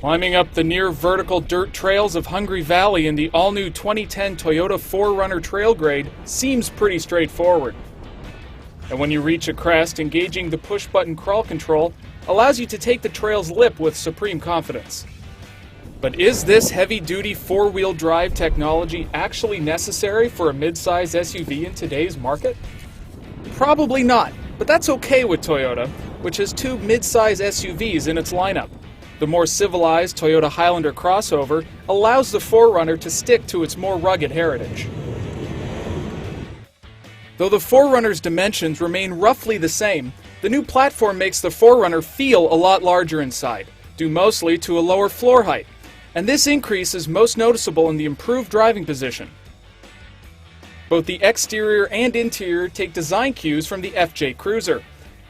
Climbing up the near vertical dirt trails of Hungry Valley in the all-new 2010 Toyota 4Runner Trail Grade seems pretty straightforward. And when you reach a crest, engaging the push-button crawl control allows you to take the trail's lip with supreme confidence. But is this heavy-duty four-wheel drive technology actually necessary for a mid-size SUV in today's market? Probably not, but that's okay with Toyota, which has two mid-size SUVs in its lineup. The more civilized Toyota Highlander crossover allows the 4Runner to stick to its more rugged heritage. Though the 4Runner's dimensions remain roughly the same, the new platform makes the 4Runner feel a lot larger inside, due mostly to a lower floor height, and this increase is most noticeable in the improved driving position. Both the exterior and interior take design cues from the FJ Cruiser.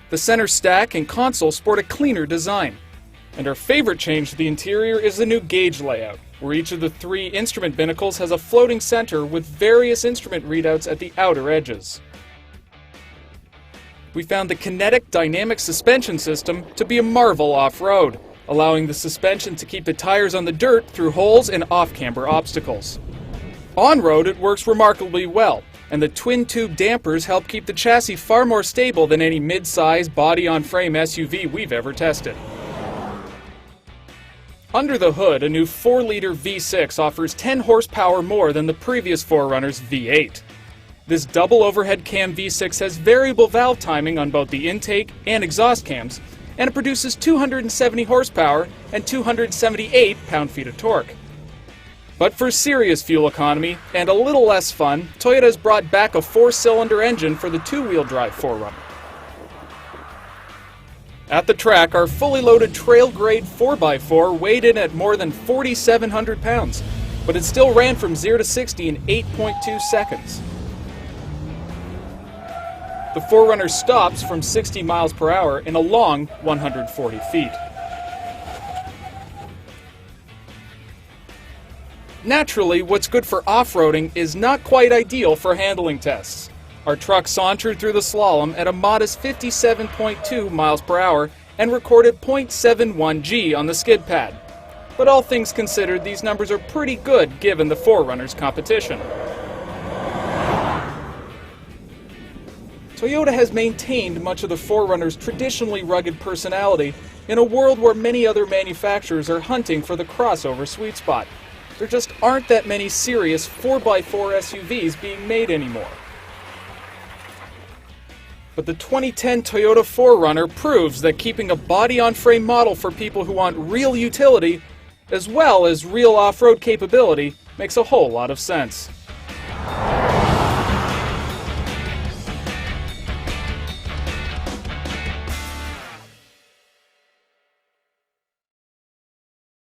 The center stack and console sport a cleaner design. And our favorite change to the interior is the new gauge layout, where each of the three instrument binnacles has a floating center with various instrument readouts at the outer edges. We found the kinetic dynamic suspension system to be a marvel off-road, allowing the suspension to keep the tires on the dirt through holes and off-camber obstacles. On-road it works remarkably well, and the twin-tube dampers help keep the chassis far more stable than any mid-size body-on-frame SUV we've ever tested. Under the hood, a new 4-liter V6 offers 10 horsepower more than the previous 4Runner's V8. This double overhead cam V6 has variable valve timing on both the intake and exhaust cams, and it produces 270 horsepower and 278 pound-feet of torque. But for serious fuel economy and a little less fun, Toyota has brought back a 4-cylinder engine for the two-wheel drive 4Runner. At the track, our fully loaded trail grade 4x4 weighed in at more than 4,700 pounds, but it still ran from 0 to 60 in 8.2 seconds. The 4Runner stops from 60 miles per hour in a long 140 feet. Naturally, what's good for off-roading is not quite ideal for handling tests. Our truck sauntered through the slalom at a modest 57.2 miles per hour and recorded 0.71 G on the skid pad. But all things considered, these numbers are pretty good given the 4Runner's competition. Toyota has maintained much of the 4Runner's traditionally rugged personality in a world where many other manufacturers are hunting for the crossover sweet spot. There just aren't that many serious 4x4 SUVs being made anymore. But the 2010 Toyota 4Runner proves that keeping a body-on-frame model for people who want real utility, as well as real off-road capability, makes a whole lot of sense.